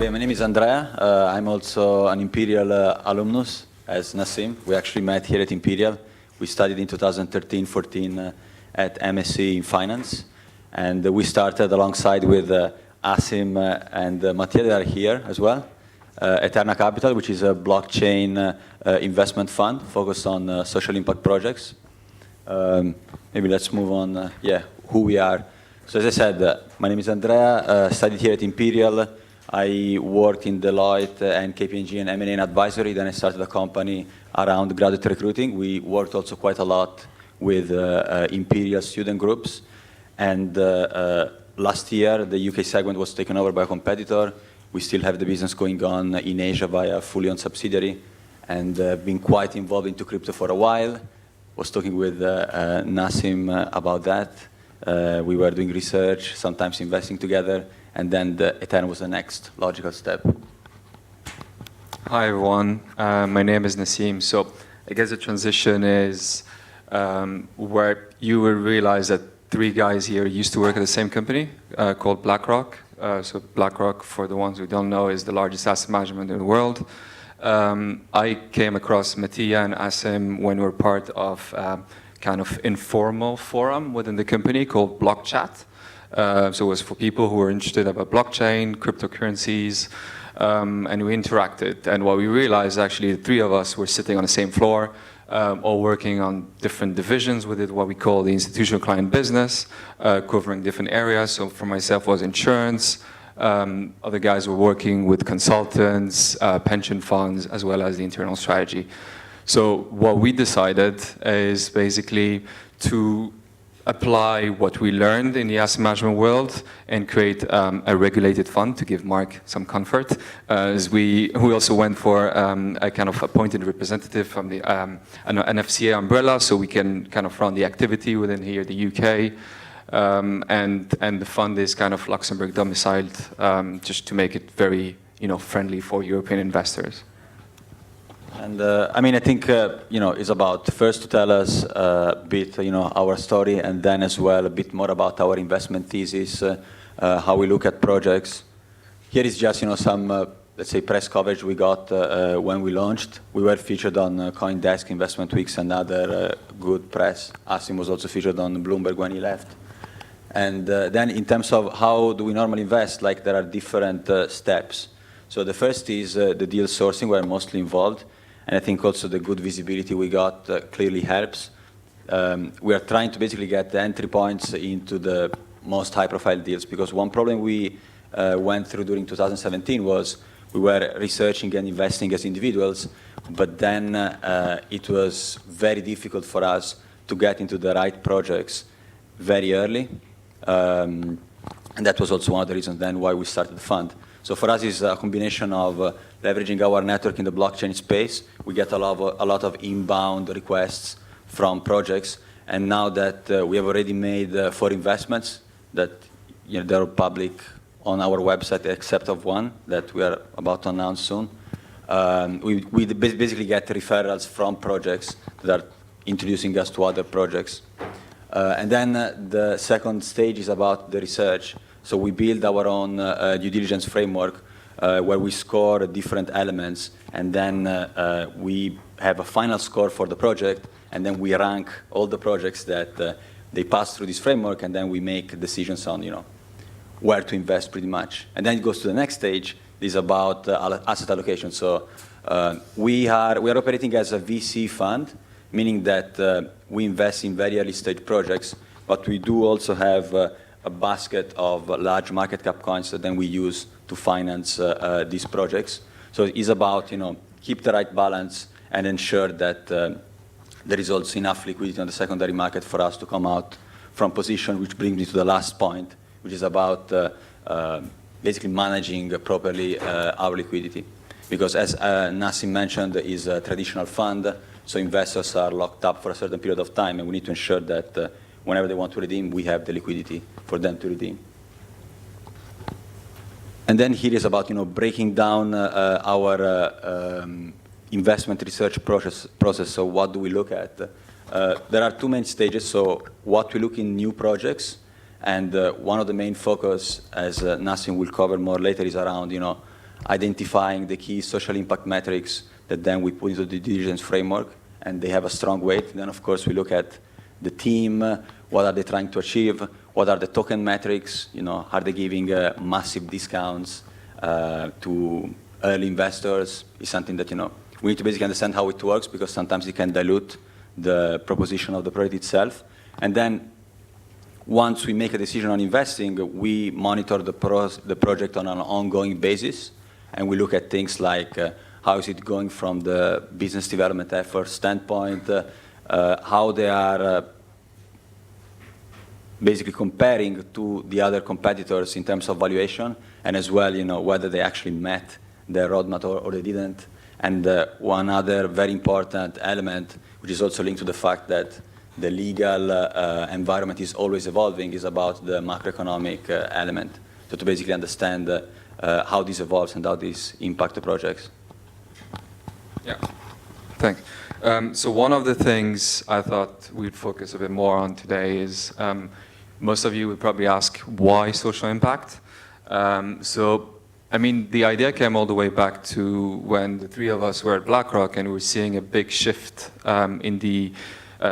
My name is Andrea. I'm also an Imperial alumnus, as Nasim. We actually met here at Imperial. We studied in 2013-14 at MSc in Finance. And we started alongside with Asim and Mattia that are here as well. Eterna Capital, which is a blockchain investment fund focused on social impact projects. Maybe let's move on, who we are. So as I said, my name is Andrea, studied here at Imperial. I worked in Deloitte and KPMG and M&A and advisory. Then I started a company around graduate recruiting. We worked also quite a lot with Imperial student groups. And last year, the UK segment was taken over by a competitor. We still have the business going on in Asia via a fully owned subsidiary. And been quite involved into crypto for a while. Was talking with Nasim about that. We were doing research, sometimes investing together. And then the Eterna was the next logical step. Hi, everyone. My name is Nasim. So I guess the transition is where you will realize that three guys here used to work at the same company called BlackRock. So BlackRock, for the ones who don't know, is the largest asset management in the world. I came across Mattia and Asim when we were part of kind of informal forum within the company called BlockChat. So it was for people who were interested about blockchain, cryptocurrencies, and we interacted. And what we realized, actually, the three of us were sitting on the same floor, all working on different divisions with it, what we call the institutional client business, covering different areas. So for myself, was insurance. Other guys were working with consultants, pension funds, as well as the internal strategy. So what we decided is basically to apply what we learned in the asset management world and create a regulated fund to give Mark some comfort. As we also went for a kind of appointed representative from the an FCA umbrella, so we can kind of run the activity within here, the UK. And the fund is kind of Luxembourg domiciled, just to make it very friendly for European investors. And I think it's about first to tell us a bit our story, and then as well a bit more about our investment thesis, how we look at projects. Here is just some let's say press coverage we got when we launched. We were featured on CoinDesk, Investment Weeks, and other good press. Asim was also featured on Bloomberg when he left. And then in terms of how do we normally invest, there are different steps. So the first is the deal sourcing, where I'm mostly involved. And I think also the good visibility we got clearly helps. We are trying to basically get the entry points into the most high-profile deals, because one problem we went through during 2017 was we were researching and investing as individuals, but then it was very difficult for us to get into the right projects very early. And that was also one of the reasons then why we started the fund. So for us, it's a combination of leveraging our network in the blockchain space. We get a lot of inbound requests from projects. And now that we have already made 4 investments that they're public on our website, except of one that we are about to announce soon, we basically get referrals from projects that are introducing us to other projects. And then the second stage is about the research. So we build our own due diligence framework where we score different elements, and then we have a final score for the project, and then we rank all the projects that they pass through this framework, and then we make decisions on where to invest pretty much. And then it goes to the next stage. This is about asset allocation. So we are operating as a VC fund, meaning that we invest in very early stage projects, but we do also have a basket of large market cap coins that then we use to finance these projects. So it is about keep the right balance and ensure that there is also enough liquidity on the secondary market for us to come out from position, which brings me to the last point, which is about basically managing properly our liquidity. Because as Nasim mentioned, it is a traditional fund, so investors are locked up for a certain period of time, and we need to ensure that whenever they want to redeem, we have the liquidity for them to redeem. And then here is about breaking down our investment research process. So what do we look at? There are 2 main stages. So what we look in new projects, and one of the main focus, as Nasim will cover more later, is around identifying the key social impact metrics that then we put into the diligence framework, and they have a strong weight. Then, of course, we look at the team, what are they trying to achieve, what are the token metrics, are they giving massive discounts to early investors, is something that, we need to basically understand how it works, because sometimes it can dilute the proposition of the project itself. And then once we make a decision on investing, we monitor the project on an ongoing basis, and we look at things like how is it going from the business development effort standpoint, how they are basically comparing to the other competitors in terms of valuation, and as well, whether they actually met their roadmap or they didn't. And one other very important element, which is also linked to the fact that the legal environment is always evolving, is about the macroeconomic element. So to basically understand how this evolves and how this impacts the projects. Yeah, thanks. So one of the things I thought we'd focus a bit more on today is, most of you would probably ask, why social impact? I mean, the idea came all the way back to when the three of us were at BlackRock, and we were seeing a big shift in the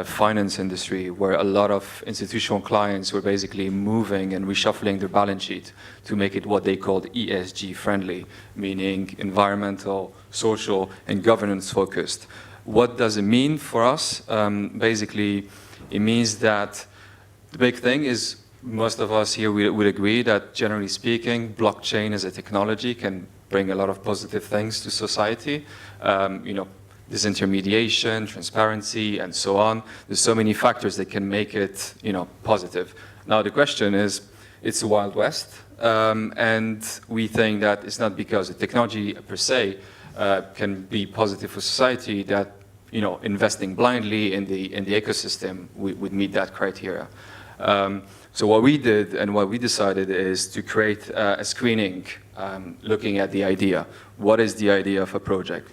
finance industry, where a lot of institutional clients were basically moving and reshuffling their balance sheet to make it what they called ESG friendly, meaning environmental, social, and governance focused. What does it mean for us? Basically, it means that the big thing is, most of us here would agree that, generally speaking, blockchain as a technology can bring a lot of positive things to society. Disintermediation, transparency, and so on. There's so many factors that can make it, positive. Now the question is, it's the Wild West, and we think that it's not because the technology per se can be positive for society that, investing blindly in the ecosystem would meet that criteria. So what we did and what we decided is to create a screening looking at the idea. What is the idea of a project?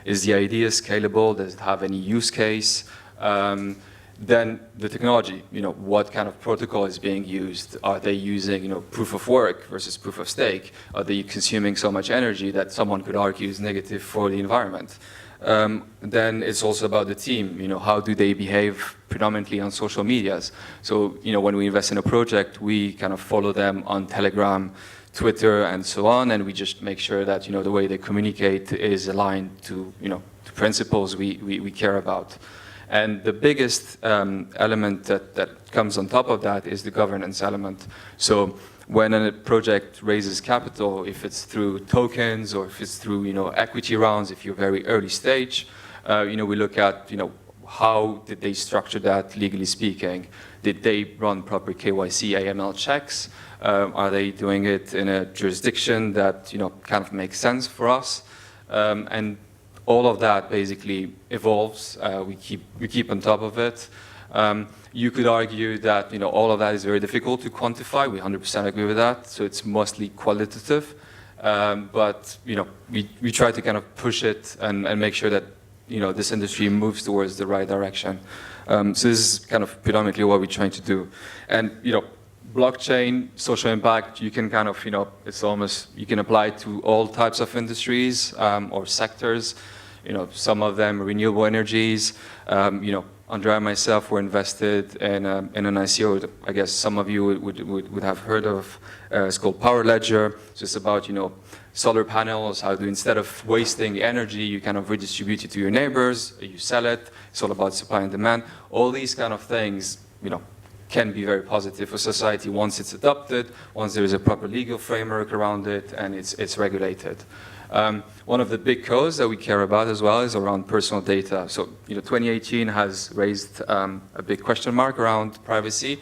Is the idea scalable? Does it have any use case? Then the technology, what kind of protocol is being used? Are they using, proof of work versus proof of stake? Are they consuming so much energy that someone could argue is negative for the environment? Then it's also about the team. How do they behave predominantly on social medias? So, when we invest in a project, we kind of follow them on Telegram, Twitter, and so on, and we just make sure that, the way they communicate is aligned to, to principles we care about. And the biggest element that comes on top of that is the governance element. So when a project raises capital, if it's through tokens or if it's through, equity rounds, if you're very early stage, we look at, how did they structure that, legally speaking? Did they run proper KYC, AML checks? Are they doing it in a jurisdiction that, kind of makes sense for us? And all of that basically evolves. We keep on top of it. You could argue that all of that is very difficult to quantify. We 100% agree with that. So it's mostly qualitative, but we try to kind of push it and make sure that this industry moves towards the right direction. So this is kind of predominantly what we're trying to do. And blockchain, social impact, you can kind of it's almost, you can apply it to all types of industries or sectors. Some of them renewable energies. Andrea and myself were invested in an ICO that I guess some of you would have heard of. It's called Power Ledger. So it's about solar panels, how to, instead of wasting energy, you kind of redistribute it to your neighbors, you sell it. It's all about supply and demand. All these kind of things, can be very positive for society once it's adopted, once there is a proper legal framework around it, and it's regulated. One of the big codes that we care about as well is around personal data. So, 2018 has raised a big question mark around privacy.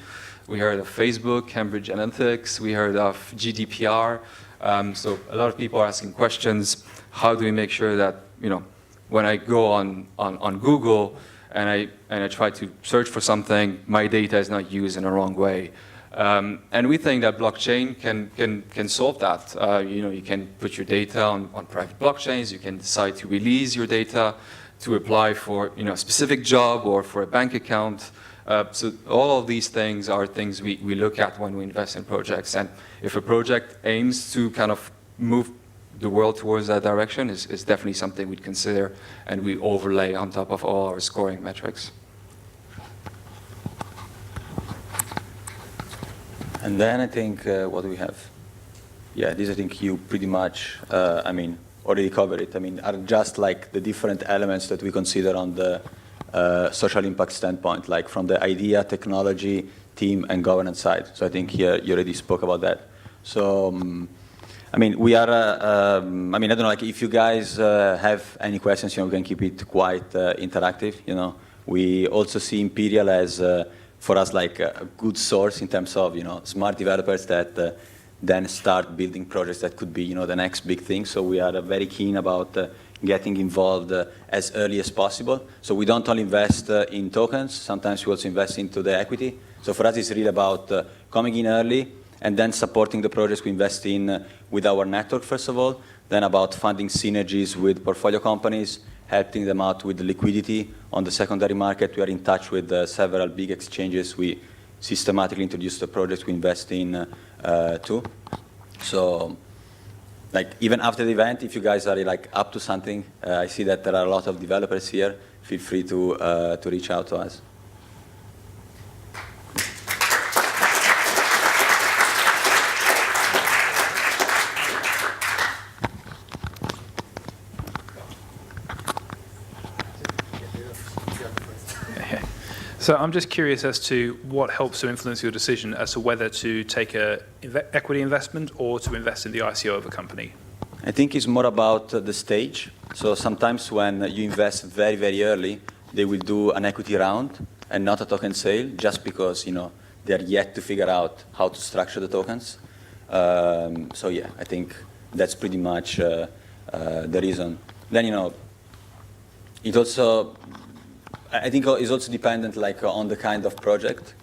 We heard of Facebook, Cambridge Analytica. We heard of GDPR. So a lot of people are asking questions. How do we make sure that, when I go on Google and I try to search for something, my data is not used in a wrong way? And we think that blockchain can solve that. You can put your data on private blockchains. You can decide to release your data to apply for a specific job or for a bank account. So all of these things are things we look at when we invest in projects. And if a project aims to kind of move the world towards that direction is definitely something we'd consider and we overlay on top of all our scoring metrics. And then I think, what do we have? Yeah, this I think you pretty much, already covered it. Are just like the different elements that we consider on the social impact standpoint, like from the idea, technology, team, and governance side. So I think here you already spoke about that. So, we are, I don't know, like if you guys have any questions, we can keep it quite interactive, We also see Imperial as, for us, like a good source in terms of, smart developers that then start building projects that could be, the next big thing. So we are very keen about getting involved as early as possible. So we don't only invest in tokens, sometimes we also invest into the equity. So for us, it's really about coming in early and then supporting the projects we invest in with our network, first of all, then about funding synergies with portfolio companies, helping them out with the liquidity on the secondary market. We are in touch with several big exchanges. We systematically introduce the projects we invest in too. So, like even after the event, if you guys are like up to something, I see that there are a lot of developers here. Feel free to reach out to us. So I'm just curious as to what helps to influence your decision as to whether to take a equity investment or to invest in the ICO of a company. I think it's more about the stage. So sometimes when you invest very, very early, they will do an equity round and not a token sale just because, they are yet to figure out how to structure the tokens. So yeah, I think that's pretty much the reason. Then, it also, I think it's also dependent on the kind of project.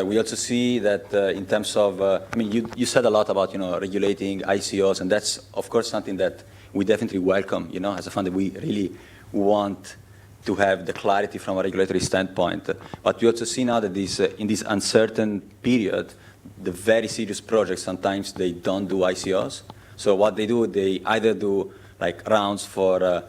We also see that in terms of, you said a lot about, regulating ICOs, and that's, of course, something that we definitely welcome, as a fund that we really want to have the clarity from a regulatory standpoint. But we also see now that in this uncertain period, the very serious projects, sometimes they don't do ICOs. So what they do, they either do rounds for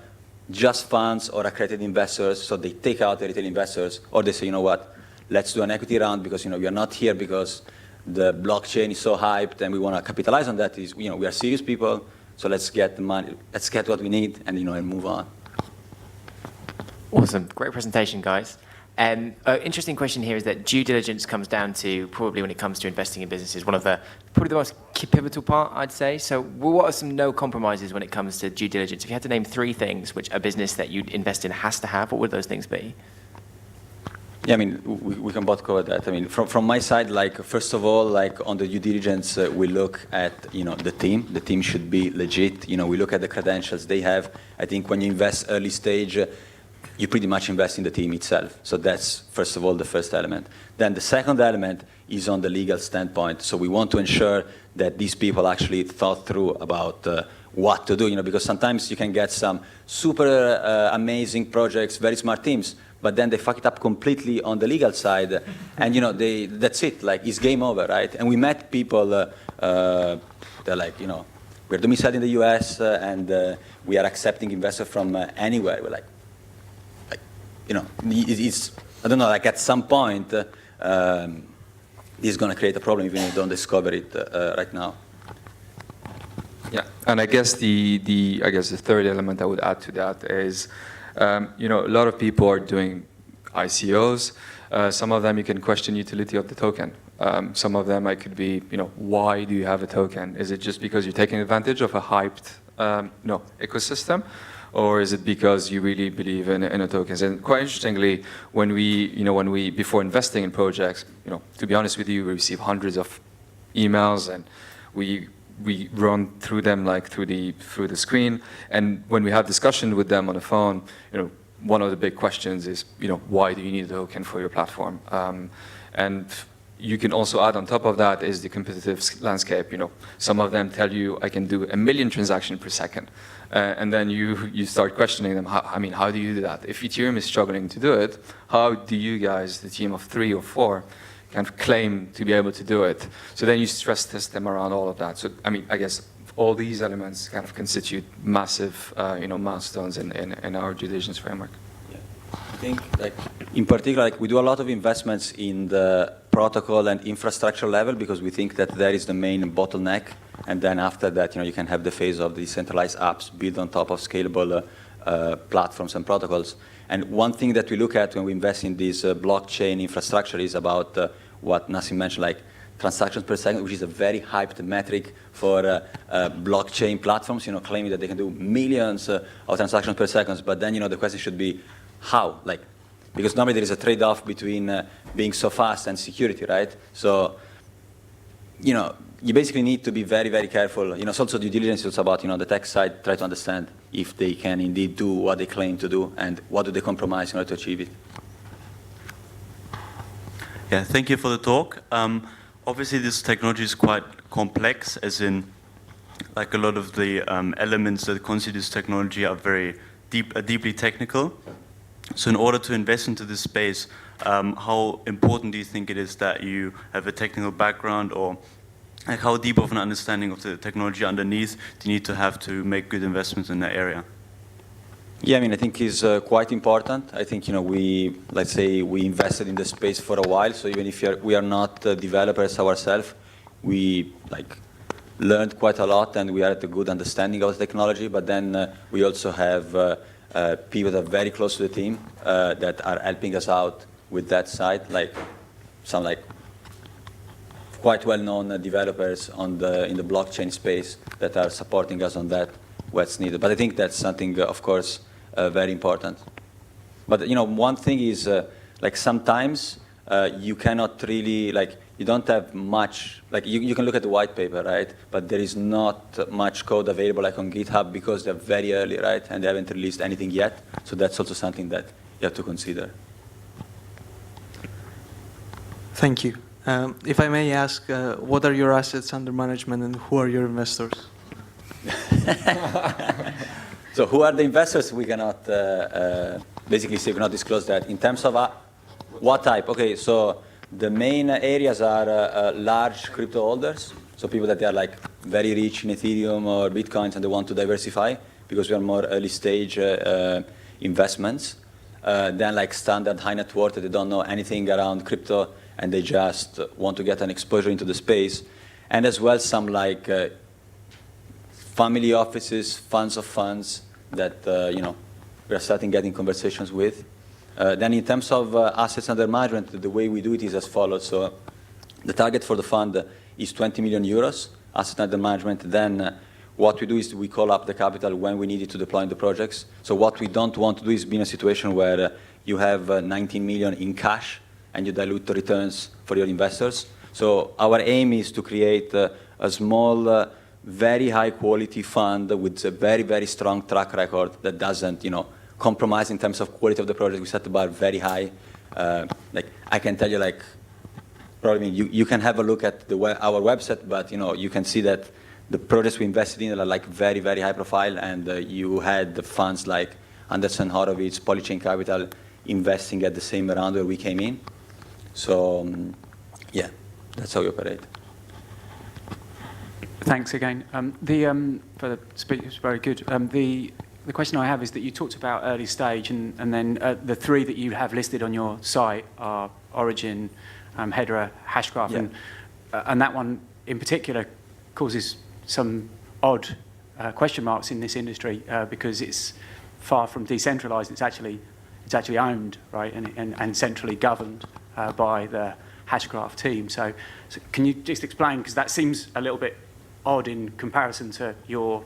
just funds or accredited investors, so they take out the retail investors, or they say, you know what, let's do an equity round because we are not here because the blockchain is so hyped and we want to capitalize on that. We are serious people, so let's get the money, let's get what we need, and and move on. Awesome, great presentation, guys. Interesting question here is that due diligence comes down to probably when it comes to investing in businesses, probably the most pivotal part, I'd say. So what are some no compromises when it comes to due diligence? If you had to name 3 things which a business that you'd invest in has to have, what would those things be? Yeah, we can both cover that. From my side, first of all, on the due diligence, we look at, the team. The team should be legit. We look at the credentials they have. I think when you invest early stage, you pretty much invest in the team itself. So that's, first of all, the first element. Then the second element is on the legal standpoint. So we want to ensure that these people actually thought through about what to do, because sometimes you can get some super amazing projects, very smart teams, but then they fuck it up completely on the legal side, and that's it. It's game over, right? And we met people. They're we're domiciled in the U.S. And we are accepting investors from anywhere. We're it's, I don't know, at some point, this is going to create a problem even if you don't discover it right now. Yeah, and I guess the third element I would add to that is, a lot of people are doing ICOs. Some of them you can question utility of the token. Some of them could be, why do you have a token? Is it just because you're taking advantage of a hyped, ecosystem? Or is it because you really believe in a tokens? And quite interestingly, when we before investing in projects, to be honest with you, we receive hundreds of emails and we run through them through the screen. And when we have discussion with them on the phone, one of the big questions is, why do you need a token for your platform? And you can also add on top of that is the competitive landscape. Some of them tell you I can do 1 million transactions per second. And then you start questioning them, how do you do that? If Ethereum is struggling to do it, how do you guys, the team of 3 or 4, kind of claim to be able to do it? So then you stress test them around all of that. So, I guess all these elements kind of constitute massive, milestones in our due diligence framework. I think, like, in particular, like, we do a lot of investments in the protocol and infrastructure level because we think that that is the main bottleneck. And then after that, you can have the phase of the decentralized apps built on top of scalable platforms and protocols. And one thing that we look at when we invest in this blockchain infrastructure is about what Nasim mentioned, like transactions per second, which is a very hyped metric for blockchain platforms, claiming that they can do millions of transactions per second. But then, the question should be, how? Like, because normally there is a trade-off between being so fast and security, right? So, you basically need to be very, very careful. It's also due diligence. It's about, the tech side, try to understand if they can indeed do what they claim to do and what do they compromise in order to achieve it. Yeah, thank you for the talk. Obviously, this technology is quite complex, as in, like, a lot of the elements that constitute this technology are very deeply technical. So in order to invest into this space, how important do you think it is that you have a technical background, or like how deep of an understanding of the technology underneath do you need to have to make good investments in that area? Yeah, I think it's quite important. I think, let's say we invested in the space for a while, so even if we are not developers ourselves, we learned quite a lot and we had a good understanding of the technology, but then we also have people that are very close to the team that are helping us out with that side, like some quite well-known developers in the blockchain space that are supporting us on that, what's needed. But I think that's something, of course, very important. But one thing is, sometimes you cannot really, you don't have much, you can look at the white paper, right? But there is not much code available on GitHub because they're very early, right? And they haven't released anything yet. So that's also something that you have to consider. Thank you. If I may ask, what are your assets under management and who are your investors? So who are the investors? We cannot basically say, we cannot disclose that. In terms of what type? Okay, so the main areas are large crypto holders, so people that are very rich in Ethereum or Bitcoins and they want to diversify because we are more early stage investments. Then standard high net worth, they don't know anything around crypto and they just want to get an exposure into the space. And as well some family offices, funds of funds that we are starting getting conversations with. Then in terms of assets under management, the way we do it is as follows. So the target for the fund is 20 million euros, assets under management. Then what we do is we call up the capital when we need it to deploy in the projects. So what we don't want to do is be in a situation where you have 19 million in cash and you dilute the returns for your investors. So our aim is to create a small, very high quality fund with a very, very strong track record that doesn't, compromise in terms of quality of the project. We set the bar very high. I can tell you, probably you can have a look at our website, but you can see that the projects we invested in are very, very high profile, and you had the funds like Anderson Horowitz, Polychain Capital investing at the same round where we came in. So yeah, that's how we operate. Thanks again. For the speech, it's very good. The question I have is that you talked about early stage, and then the three that you have listed on your site are Origin, Hedera, Hashgraph, yeah. And that one in particular causes some odd question marks in this industry because it's far from decentralized. It's actually owned, right, and centrally governed by the Hashgraph team. So can you just explain, because that seems a little bit odd in comparison to your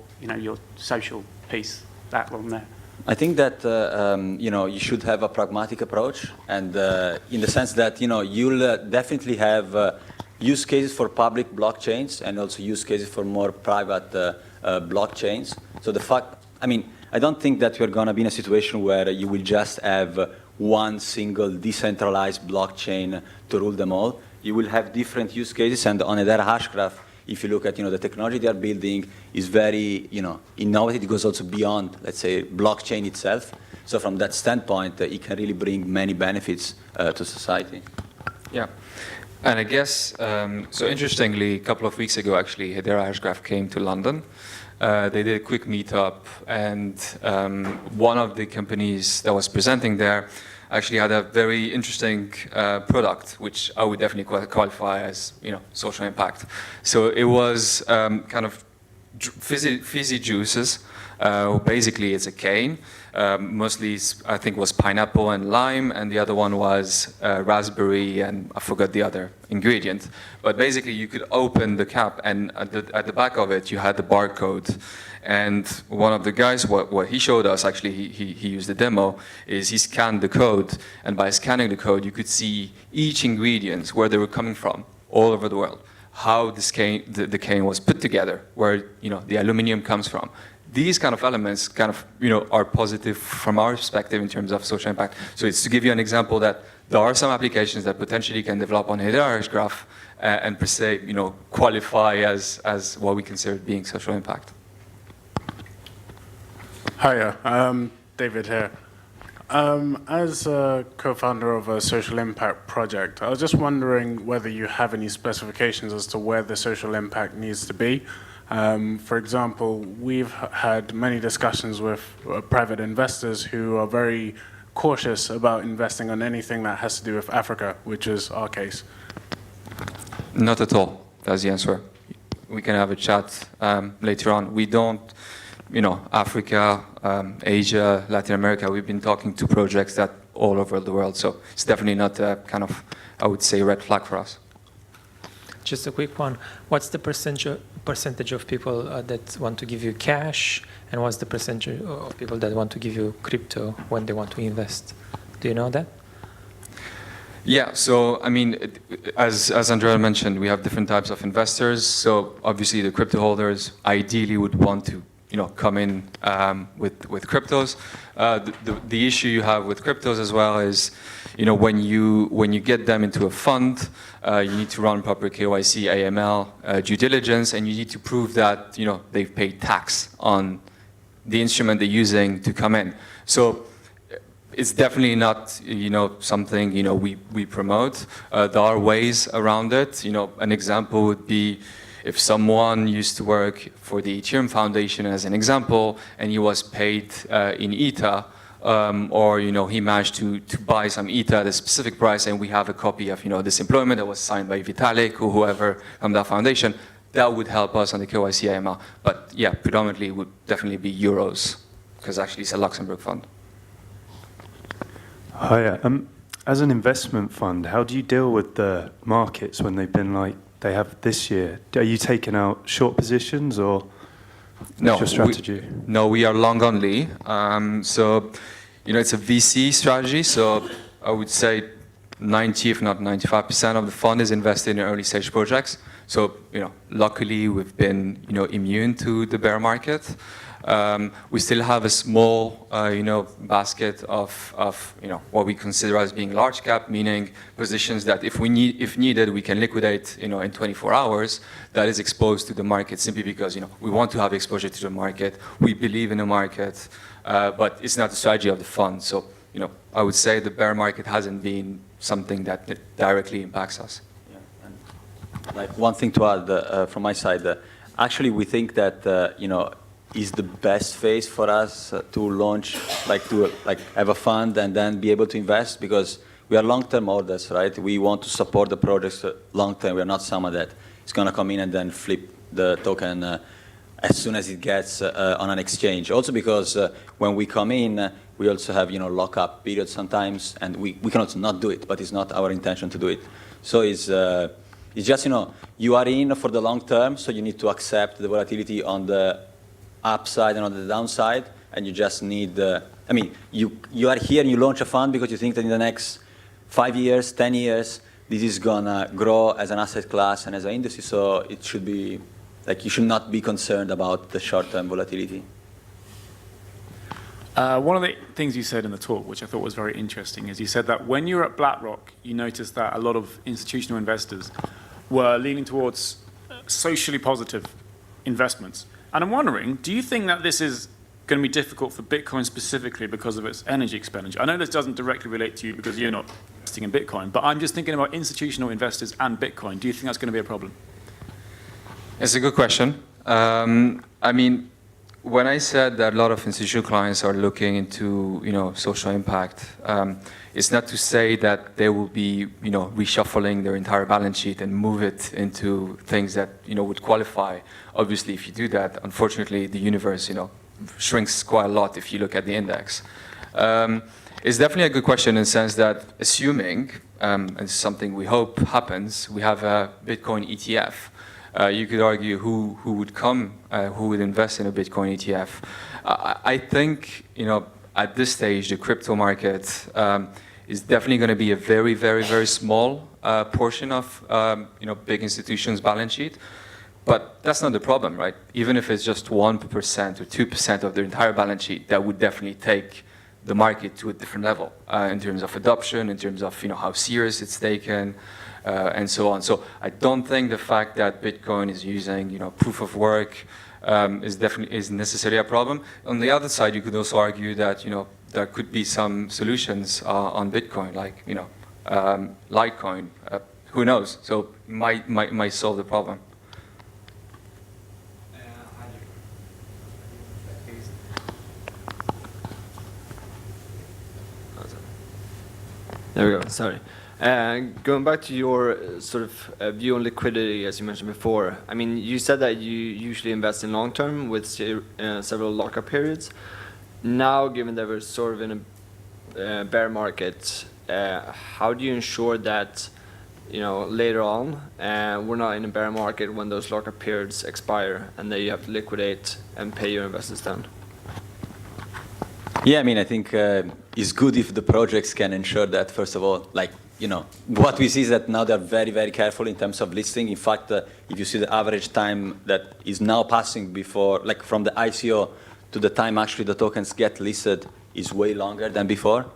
social piece, that one there. I think that you should have a pragmatic approach, and in the sense that you'll definitely have use cases for public blockchains and also use cases for more private blockchains. So I don't think that we're going to be in a situation where you will just have one single decentralized blockchain to rule them all. You will have different use cases, and on Ethereum Hashgraph, if you look at the technology they are building is very innovative. It goes also beyond, let's say, blockchain itself. So from that standpoint, it can really bring many benefits to society. Yeah. And I guess, so interestingly, a couple of weeks ago, actually, Hedera Hashgraph came to London. They did a quick meetup, and one of the companies that was presenting there actually had a very interesting product, which I would definitely qualify as, social impact. So it was kind of fizzy juices. Basically, it's a cane. Mostly, I think, was pineapple and lime, and the other one was raspberry, and I forgot the other ingredient. But basically, you could open the cap, and at the back of it, you had the barcode. And one of the guys, what he showed us, actually, he used the demo, is he scanned the code, and by scanning the code, you could see each ingredient, where they were coming from, all over the world, how this cane, the cane was put together, where the aluminum comes from. These kind of elements are positive from our perspective in terms of social impact. So it's to give you an example that there are some applications that potentially can develop on Hedera Hashgraph and per se, qualify as what we consider being social impact. Hiya, David here. As a co-founder of a social impact project, I was just wondering whether you have any specifications as to where the social impact needs to be. For example, we've had many discussions with private investors who are very cautious about investing on anything that has to do with Africa, which is our case. Not at all. That's the answer. We can have a chat later on. We don't, Africa, Asia, Latin America, we've been talking to projects that all over the world. So it's definitely not a kind of, I would say, red flag for us. Just a quick one. What's the percentage of people that want to give you cash, and what's the percentage of people that want to give you crypto when they want to invest? Do you know that? Yeah, so I mean, as Andrea mentioned, we have different types of investors. So obviously the crypto holders ideally would want to come in with cryptos. The issue you have with cryptos as well is, when you get them into a fund, you need to run proper KYC, AML, due diligence, and you need to prove that they've paid tax on the instrument they're using to come in. So it's definitely not something we promote. There are ways around it. An example would be, if someone used to work for the Ethereum Foundation, as an example, and he was paid in ETH, or he managed to buy some ETH at a specific price, and we have a copy of this employment that was signed by Vitalik or whoever from that foundation, that would help us on the KYC AML. But yeah, predominantly it would definitely be euros, because actually it's a Luxembourg fund. Hiya. As an investment fund, how do you deal with the markets when they've been like they have this year? Are you taking out short positions, or what's your strategy? We are long only. So, it's a VC strategy. So I would say 90, if not 95% of the fund is invested in early stage projects. So, luckily we've been, immune to the bear market. We still have a small, basket of what we consider as being large cap, meaning positions that if needed, we can liquidate, in 24 hours. That is exposed to the market simply because, we want to have exposure to the market. We believe in the market, but it's not the strategy of the fund. So, I would say the bear market hasn't been something that directly impacts us. Yeah, and like one thing to add from my side, actually we think that, is the best phase for us to launch, to have a fund and then be able to invest, because we are long-term holders, right? We want to support the projects long-term. We are not someone that is going to come in and then flip the token as soon as it gets on an exchange. Also because when we come in, we also have lock-up periods sometimes, and we can also not do it, but it's not our intention to do it. So it's just, you are in for the long term, so you need to accept the volatility on the upside and on the downside, and you just need, you are here and you launch a fund because you think that in the next 5 years, 10 years, this is gonna grow as an asset class and as an industry, so it should be, you should not be concerned about the short-term volatility. One of the things you said in the talk, which I thought was very interesting, is you said that when you were at BlackRock, you noticed that a lot of institutional investors were leaning towards socially positive investments. And I'm wondering, do you think that this is going to be difficult for Bitcoin specifically because of its energy expenditure? I know this doesn't directly relate to you because you're not investing in Bitcoin. But I'm just thinking about institutional investors and Bitcoin. Do you think that's going to be a problem? It's a good question. I mean, when I said that a lot of institutional clients are looking into, social impact, it's not to say that they will be, reshuffling their entire balance sheet and move it into things that, would qualify. Obviously, if you do that, unfortunately, the universe, shrinks quite a lot if you look at the index. It's definitely a good question in the sense that assuming, and it's something we hope happens, we have a Bitcoin ETF. You could argue who would invest in a Bitcoin ETF. I think, at this stage, the crypto market is definitely going to be a very, very, very small portion of, big institutions' balance sheet. But that's not the problem, right? Even if it's just 1% or 2% of their entire balance sheet, that would definitely take the market to a different level in terms of adoption, in terms of, how serious it's taken. And so on. So I don't think the fact that Bitcoin is using, proof of work is necessarily a problem. On the other side, you could also argue that, there could be some solutions on Bitcoin, like, Litecoin. Who knows? So might solve the problem. There we go. Sorry. Going back to your sort of view on liquidity, as you mentioned before, I mean, you said that you usually invest in long term with several lockup periods. Now, given that we're sort of in a bear market, how do you ensure that, later on, we're not in a bear market when those lockup periods expire and that you have to liquidate and pay your investors down? Yeah, I mean, I think it's good if the projects can ensure that, first of all, like, what we see is that now they're very, very careful in terms of listing. In fact, if you see the average time that is now passing before, like from the ICO to the time actually the tokens get listed is way longer than before.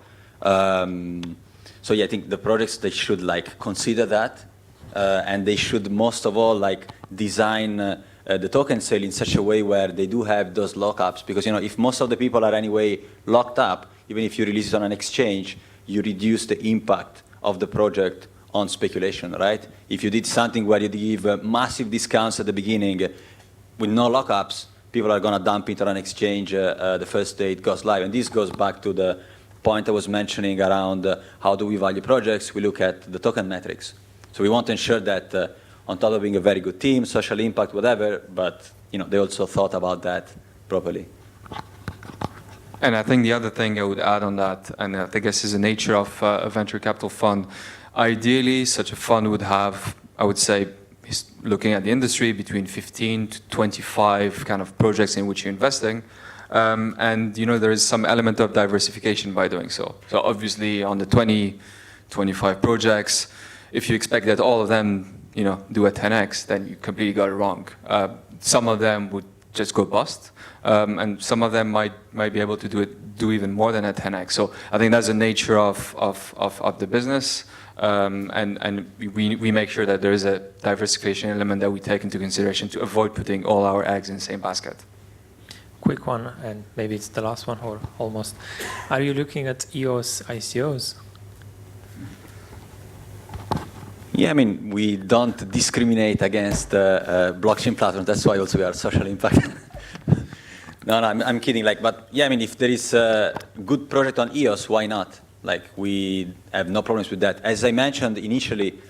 So yeah, I think the projects, they should like consider that. And they should most of all like design the token sale in such a way where they do have those lockups. Because if most of the people are anyway locked up, even if you release it on an exchange, you reduce the impact of the project on speculation, right? If you did something where you give massive discounts at the beginning with no lockups, people are going to dump it on an exchange the first day it goes live. And this goes back to the point I was mentioning around how do we value projects. We look at the token metrics. So we want to ensure that on top of being a very good team, social impact, whatever, but they also thought about that properly. And I think the other thing I would add on that, and I think this is the nature of a venture capital fund, ideally such a fund would have, I would say, looking at the industry, between 15 to 25 kind of projects in which you're investing. And there is some element of diversification by doing so. So obviously on the 20, 25 projects, if you expect that all of them do a 10x, then you completely got it wrong. Some of them would just go bust, and some of them might be able to do even more than a 10x. So I think that's the nature of the business, and we make sure that there is a diversification element that we take into consideration to avoid putting all our eggs in the same basket. Quick one, and maybe it's the last one or almost. Are you looking at EOS ICOs? Yeah, I mean, we don't discriminate against blockchain platforms. That's why also we are social impact. No, I'm kidding. But yeah, I mean, if there is a good project on EOS, why not? We have no problems with that. As I mentioned initially,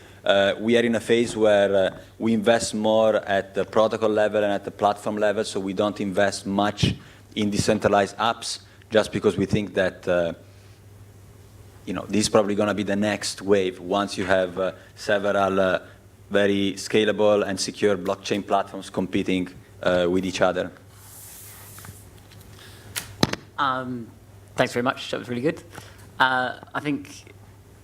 we are in a phase where we invest more at the protocol level and at the platform level, so we don't invest much in decentralized apps just because we think that this is probably going to be the next wave once you have several very scalable and secure blockchain platforms competing with each other. Thanks very much. That was really good. I think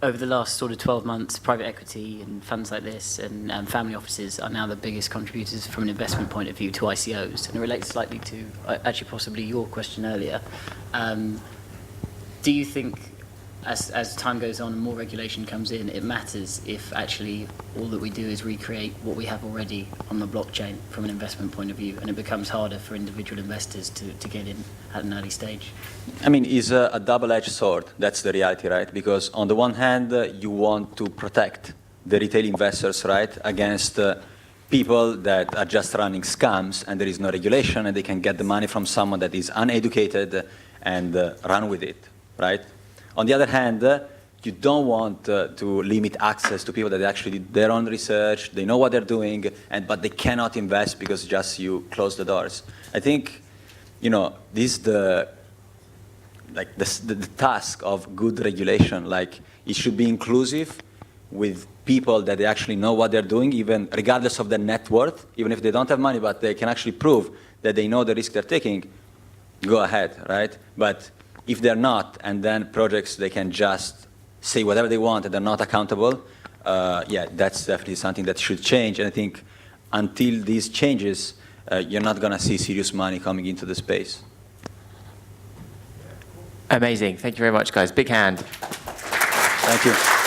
over the last sort of 12 months, private equity and funds like this and family offices are now the biggest contributors from an investment point of view to ICOs. And it relates slightly to, actually possibly your question earlier. Do you think as time goes on and more regulation comes in, it matters if actually all that we do is recreate what we have already on the blockchain from an investment point of view, and it becomes harder for individual investors to get in at an early stage. I mean, it's a double-edged sword. That's the reality, right? Because on the one hand, you want to protect the retail investors, right, against people that are just running scams and there is no regulation and they can get the money from someone that is uneducated and run with it, right? On the other hand, you don't want to limit access to people that actually did their own research, they know what they're doing, but they cannot invest because just you close the doors. I think, this is the task of good regulation. Like, it should be inclusive with people that they actually know what they're doing, even regardless of their net worth, even if they don't have money, but they can actually prove that they know the risk they're taking, go ahead, right? But if they're not, and then projects, they can just say whatever they want and they're not accountable, yeah, that's definitely something that should change. And I think until these changes, you're not going to see serious money coming into the space. Amazing. Thank you very much, guys. Big hand. Thank you.